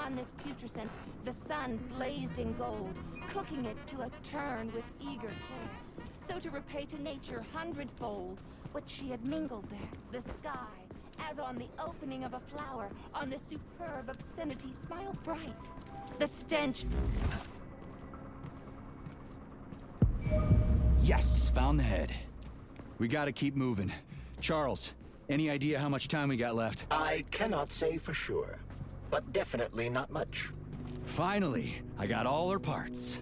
On this putrescence, the sun blazed in gold, cooking it to a turn with eager care. So to repay to nature hundredfold what she had mingled there, the sky, as on the opening of a flower, on the superb obscenity smiled bright. The stench... Yes, found the head. We gotta keep moving. Charles, any idea how much time we got left? I cannot say for sure, but definitely not much. Finally, I got all her parts.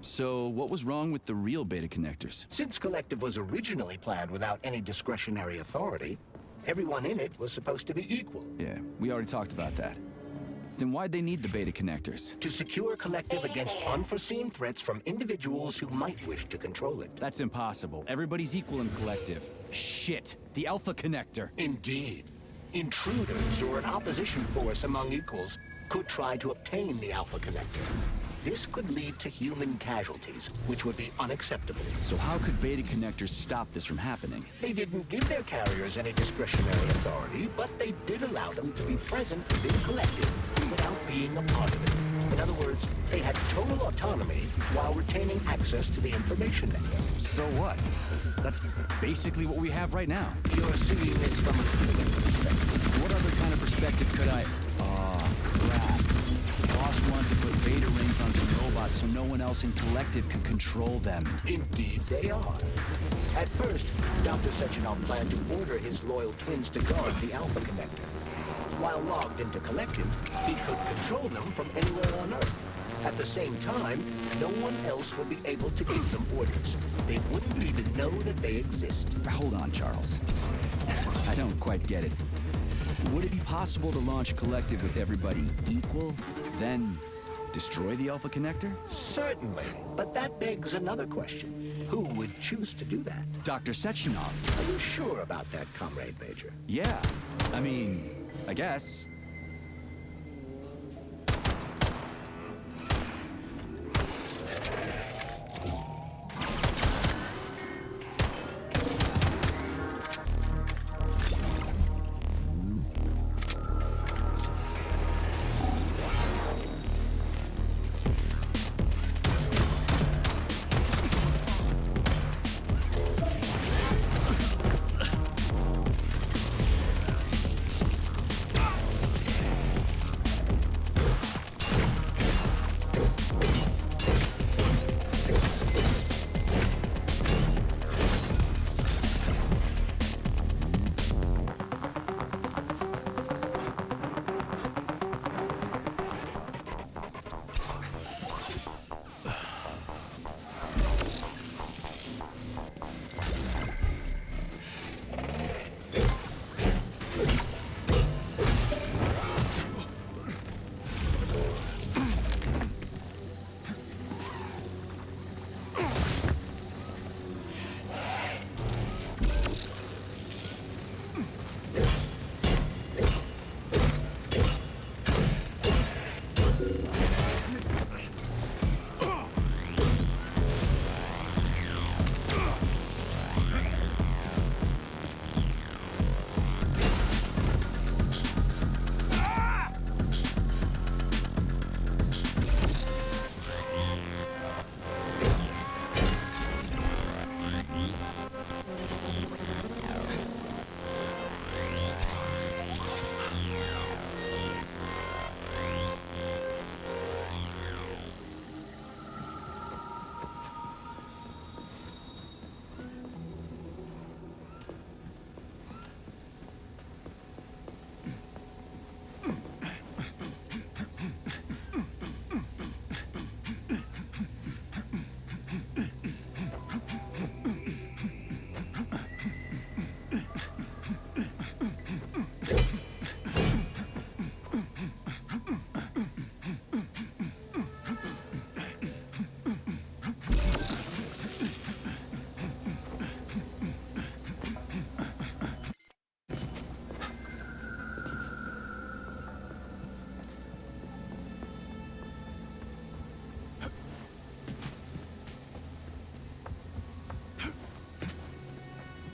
So, what was wrong with the real beta connectors? Since Collective was originally planned without any discretionary authority, everyone in it was supposed to be equal. Yeah, we already talked about that. Then why'd they need the beta connectors? To secure Collective against unforeseen threats from individuals who might wish to control it. That's impossible. Everybody's equal in Collective. Shit! The Alpha Connector! Indeed. Intruders or an opposition force among equals could try to obtain the Alpha Connector. This could lead to human casualties, which would be unacceptable. So how could beta connectors stop this from happening? They didn't give their carriers any discretionary authority, but they did allow them to be present within Collective without being a part of it. In other words, they had total autonomy while retaining access to the information network. So what? That's basically what we have right now. You're seeing this from a human perspective. What other kind of perspective could I... Oh, crap. Boss wanted to put beta rings on some robots so no one else in Collective could control them. Indeed they are. At first, Dr. Sechenov planned to order his loyal twins to guard the Alpha Connector. While logged into Collective, he could control them from anywhere on Earth. At the same time, no one else would be able to give them orders. They wouldn't even know that they exist. Hold on, Charles. I don't quite get it. Would it be possible to launch Collective with everybody equal, then destroy the Alpha Connector? Certainly, but that begs another question. Who would choose to do that? Dr. Sechenov. Are you sure about that, Comrade Major? Yeah, I mean, I guess.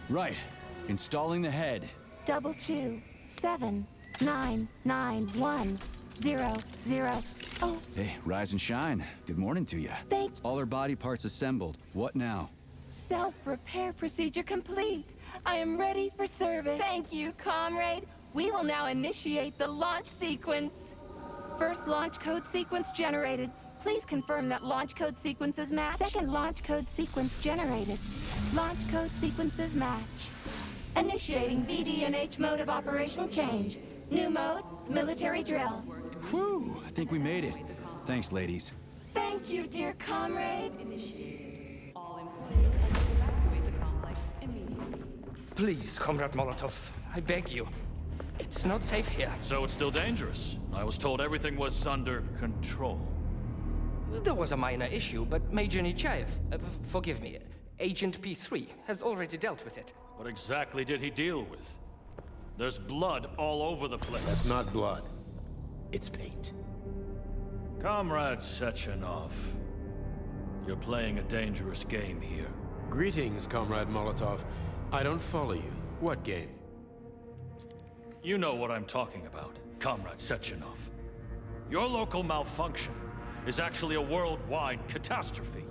Right. Installing the head. 227991000. Oh, Hey, rise and shine. Good morning to you. thank you. All her body parts assembled. What now? Self-repair procedure complete. I am ready for service. Thank you, comrade. We will now initiate the launch sequence. First launch code sequence generated. Please confirm that launch code sequences match. Second launch code sequence generated. Launch code sequences match. Initiating BD&H mode of operation change. New mode, military drill. Whew, I think we made it. Thanks, ladies. Thank you, dear comrade. All employees are to evacuate the complex immediately. Please, Comrade Molotov, I beg you. It's not safe here. So it's still dangerous. I was told everything was under control. There was a minor issue, but Major Nechayev, forgive me, Agent P3 has already dealt with it. What exactly did he deal with? There's blood all over the place. That's not blood. It's paint. Comrade Sechenov, you're playing a dangerous game here. Greetings, Comrade Molotov. I don't follow you. What game? You know what I'm talking about, Comrade Sechenov. Your local malfunction is actually a worldwide catastrophe.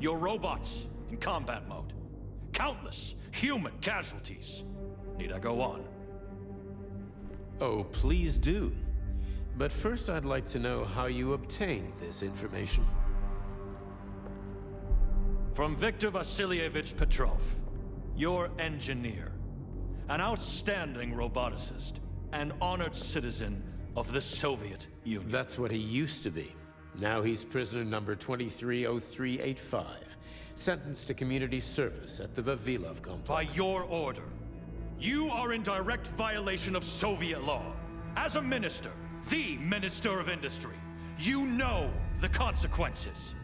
Your robots in combat mode. Countless human casualties. Need I go on? Oh, please do. But first I'd like to know how you obtained this information. From Viktor Vasilievich Petrov, your engineer. An outstanding roboticist, an honored citizen of the Soviet Union. That's what he used to be. Now he's prisoner number 230385, sentenced to community service at the Vavilov complex. By your order, you are in direct violation of Soviet law. As a minister, the Minister of Industry, you know the consequences.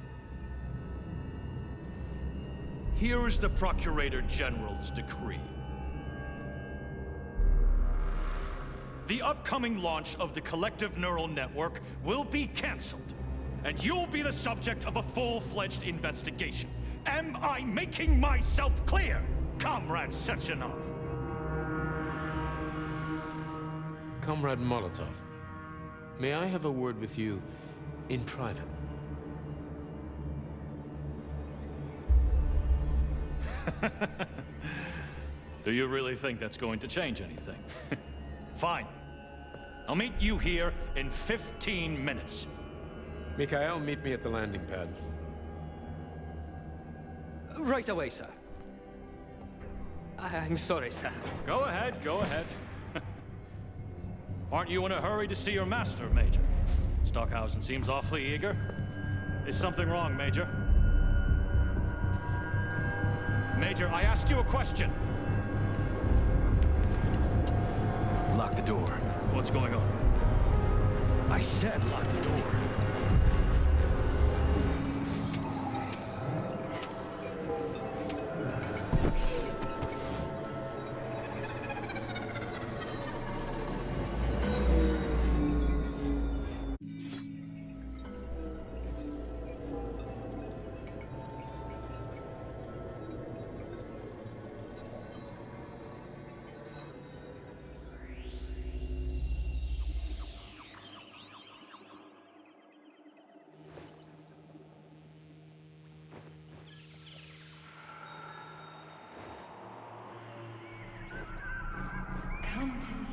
Here is the Procurator General's decree. The upcoming launch of the collective neural network will be canceled, and you'll be the subject of a full-fledged investigation. Am I making myself clear, Comrade Sechenov? Comrade Molotov, may I have a word with you in private? Do you really think that's going to change anything? Fine. I'll meet you here in 15 minutes. Mikhail, meet me at the landing pad. Right away, sir. I'm sorry, sir. Go ahead, go ahead. Aren't you in a hurry to see your master, Major? Stockhausen seems awfully eager. Is something wrong, Major? Major, I asked you a question. Lock the door. What's going on? I said lock the door. Come to me.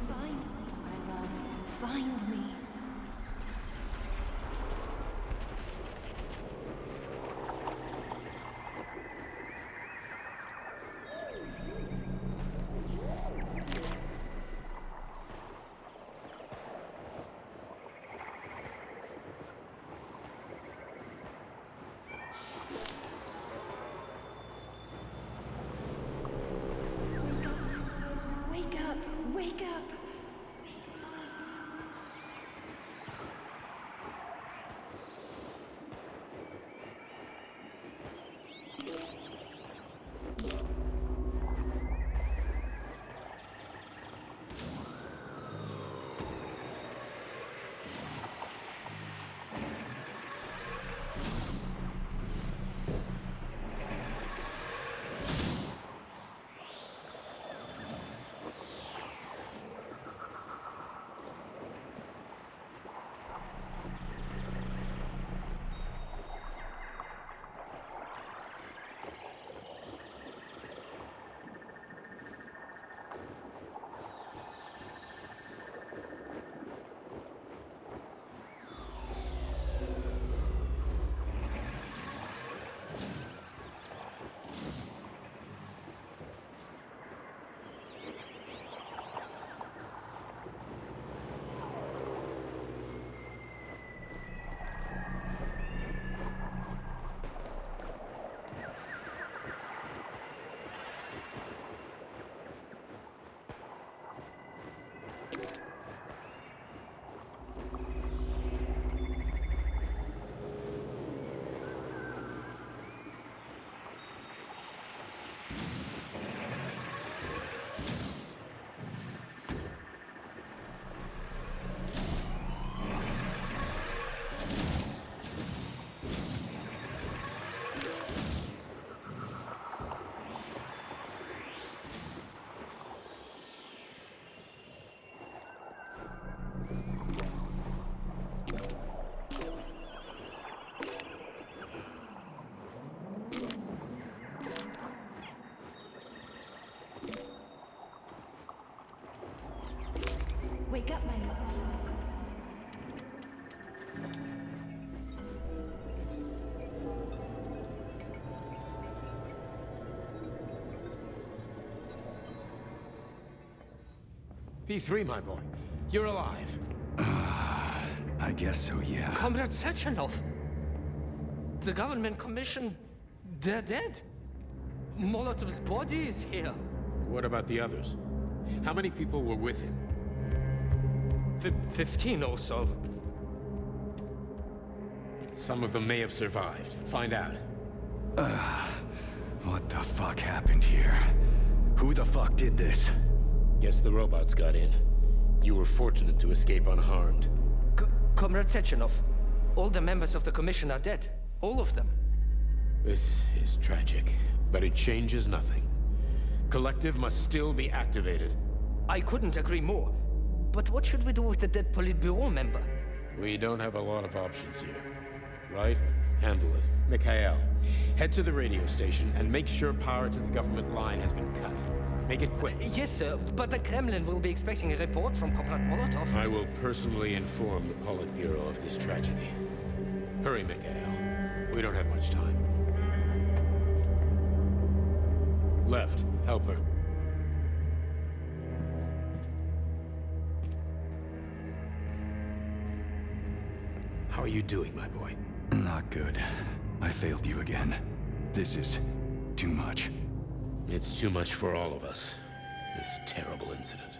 Find me, my love. Wake up! Wake up, my love. P3, my boy. You're alive. I guess so, yeah. Comrade Sechenov! The government commission, they're dead. Molotov's body is here. What about the others? How many people were with him? 15 or so. Some of them may have survived. Find out. What the fuck happened here? Who the fuck did this? Guess the robots got in. You were fortunate to escape unharmed. Comrade Sechenov, all the members of the commission are dead. All of them. This is tragic, but it changes nothing. Collective must still be activated. I couldn't agree more. But what should we do with the dead Politburo member? We don't have a lot of options here. Right? Handle it. Mikhail, head to the radio station and make sure power to the government line has been cut. Make it quick. Yes, sir, but the Kremlin will be expecting a report from Comrade Molotov. I will personally inform the Politburo of this tragedy. Hurry, Mikhail. We don't have much time. Left, help her. How are you doing, my boy? Not good. I failed you again. This is too much. It's too much for all of us. This terrible incident.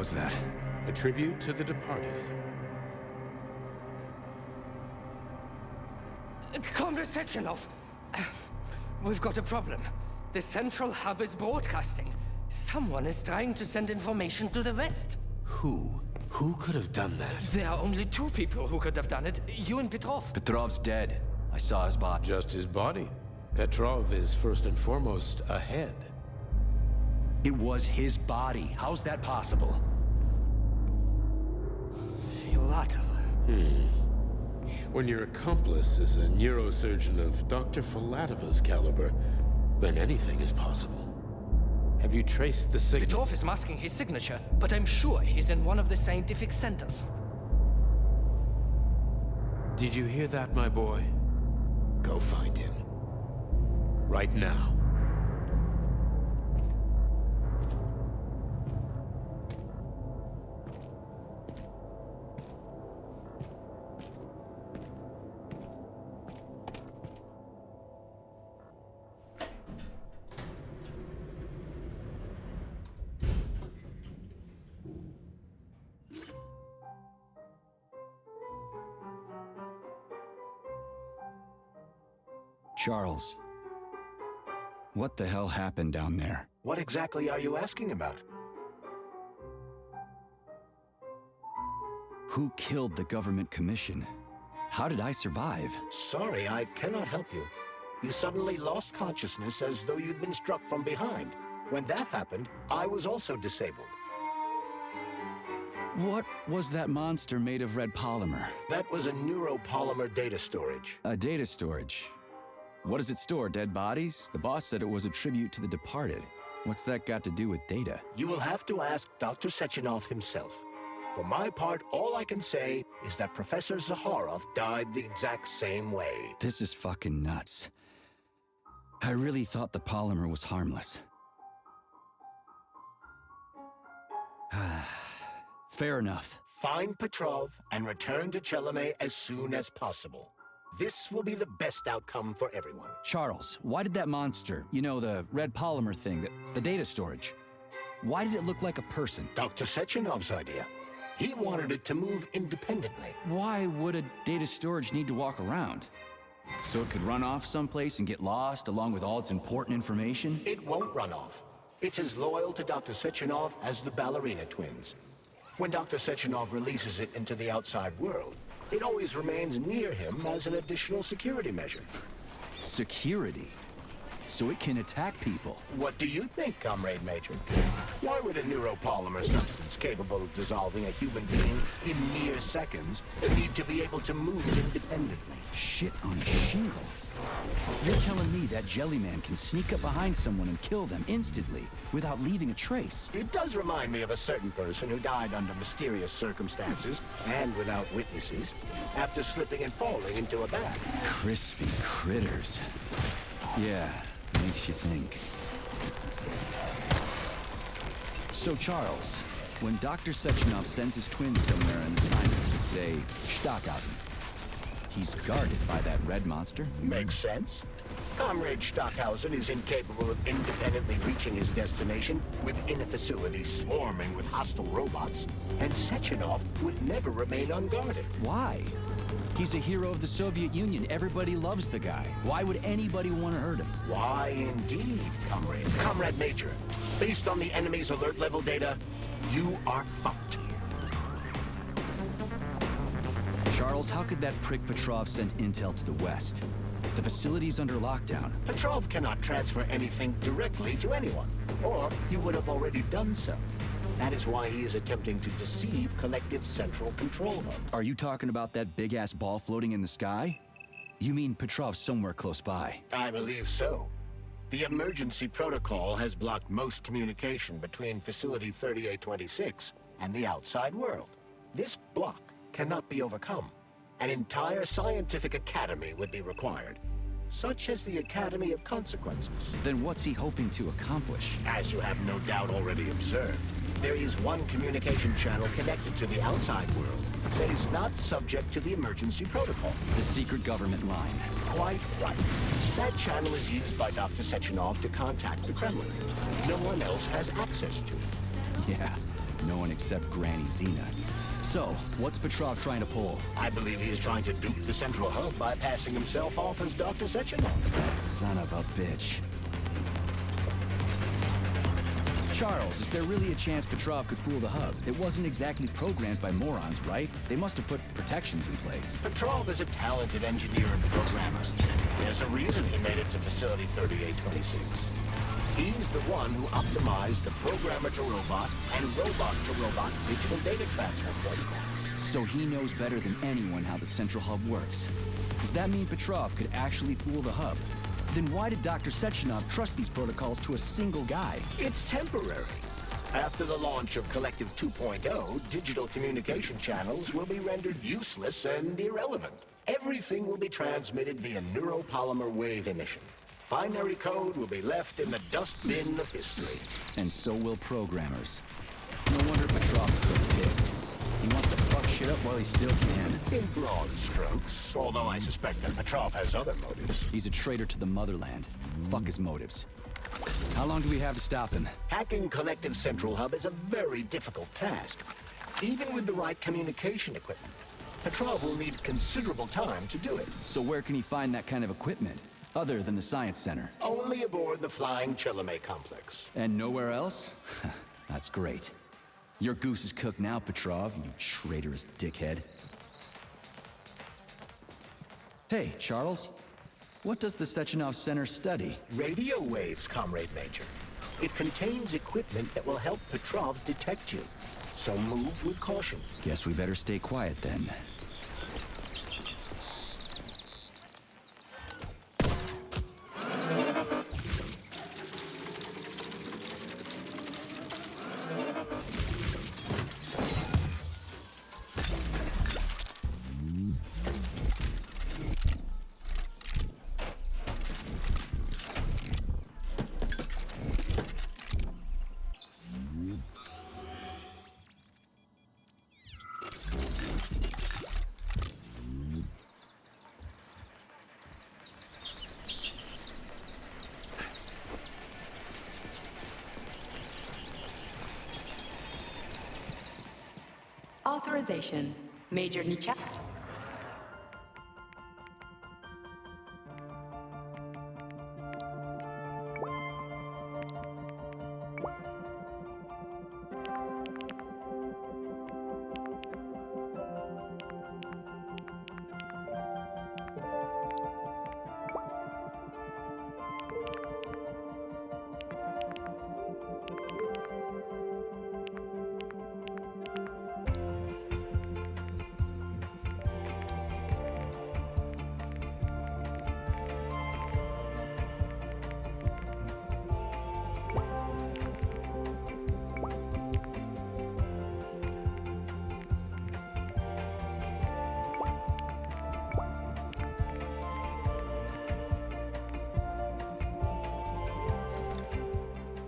was that? A tribute to the departed. Comrade Sechenov, we've got a problem. The central hub is broadcasting. Someone is trying to send information to the West. Who? Who could have done that? There are only two people who could have done it, you and Petrov. Petrov's dead. I saw his body. Just his body. Petrov is first and foremost a head. It was his body. How's that possible? Filatova. When your accomplice is a neurosurgeon of Dr. Filatova's caliber, then anything is possible. Have you traced the signal? Petrov is masking his signature, but I'm sure he's in one of the scientific centers. Did you hear that, my boy? Go find him. Right now. Charles, what the hell happened down there? What exactly are you asking about? Who killed the government commission? How did I survive? Sorry, I cannot help you. You suddenly lost consciousness as though you'd been struck from behind. When that happened, I was also disabled. What was that monster made of red polymer? That was a neuropolymer data storage. A data storage. What does it store, dead bodies? The boss said it was a tribute to the departed. What's that got to do with data? You will have to ask Dr. Sechenov himself. For my part, all I can say is that Professor Zaharov died the exact same way. This is fucking nuts. I really thought the polymer was harmless. Fair enough. Find Petrov and return to Chelome as soon as possible. This will be the best outcome for everyone. Charles, why did that monster, you know, the red polymer thing, the data storage, why did it look like a person? Dr. Sechenov's idea. He wanted it to move independently. Why would a data storage need to walk around? So it could run off someplace and get lost along with all its important information? It won't run off. It's as loyal to Dr. Sechenov as the ballerina twins. When Dr. Sechenov releases it into the outside world, it always remains near him as an additional security measure. Security? So it can attack people? What do you think, Comrade Major? Why would a neuropolymer substance capable of dissolving a human being in mere seconds need to be able to move independently? Shit on a shingle. You're telling me that Jellyman can sneak up behind someone and kill them instantly without leaving a trace? It does remind me of a certain person who died under mysterious circumstances and without witnesses after slipping and falling into a bath. Crispy critters. Yeah, makes you think. So Charles, when Dr. Sechenov sends his twins somewhere on assignment, say Stockhausen, he's guarded by that red monster? Makes sense. Comrade Stockhausen is incapable of independently reaching his destination within a facility swarming with hostile robots, and Sechenov would never remain unguarded. Why? He's a hero of the Soviet Union. Everybody loves the guy. Why would anybody want to hurt him? Why indeed, Comrade. Comrade Major, based on the enemy's alert level data, you are fucked. Charles, how could that prick Petrov send intel to the West? The facility's under lockdown. Petrov cannot transfer anything directly to anyone, or he would have already done so. That is why he is attempting to deceive Collective's central control hub. Are you talking about that big-ass ball floating in the sky? You mean Petrov's somewhere close by? I believe so. The emergency protocol has blocked most communication between Facility 3826 and the outside world. This block cannot be overcome. An entire scientific academy would be required, such as the Academy of Consequences. Then what's he hoping to accomplish? As you have no doubt already observed, there is one communication channel connected to the outside world that is not subject to the emergency protocol. The secret government line. Quite right. That channel is used by Dr. Sechenov to contact the Kremlin. No one else has access to it. Yeah, No one except Granny Xena. So, what's Petrov trying to pull? I believe he is trying to dupe the central hub by passing himself off as Dr. Sechenov. That son of a bitch. Charles, is there really a chance Petrov could fool the hub? It wasn't exactly programmed by morons, right? They must have put protections in place. Petrov is a talented engineer and programmer. There's a reason he made it to Facility 3826. He's the one who optimized the programmer-to-robot and robot-to-robot digital data transfer protocols. So he knows better than anyone how the central hub works. Does that mean Petrov could actually fool the hub? Then why did Dr. Sechenov trust these protocols to a single guy? It's temporary. After the launch of Collective 2.0, digital communication channels will be rendered useless and irrelevant. Everything will be transmitted via neuropolymer wave emission. Binary code will be left in the dustbin of history. And so will programmers. No wonder Petrov is so pissed. He wants to fuck shit up while he still can. In broad strokes, although I suspect that Petrov has other motives. He's a traitor to the motherland. Fuck his motives. How long do we have to stop him? Hacking Collective Central Hub is a very difficult task. Even with the right communication equipment, Petrov will need considerable time to do it. So where can he find that kind of equipment? Other than the Science Center? Only aboard the Flying Chelome complex. And nowhere else? That's great. Your goose is cooked now, Petrov, you traitorous dickhead. Hey, Charles. What does the Sechenov Center study? Radio waves, Comrade Major. It contains equipment that will help Petrov detect you. So move with caution. Guess we better stay quiet then. Authorization. Major Nichak.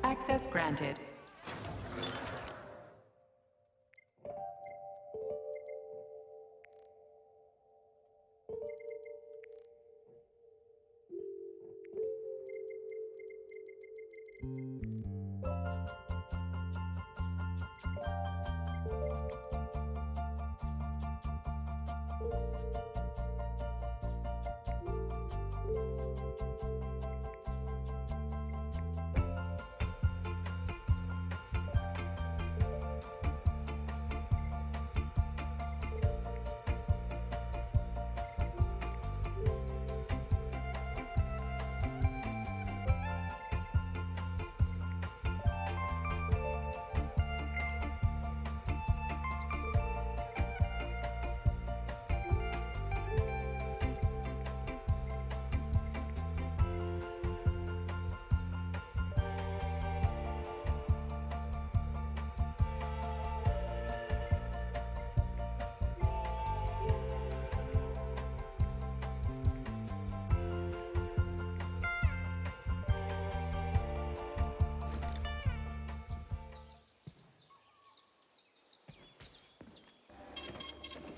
Access granted.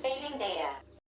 Saving data.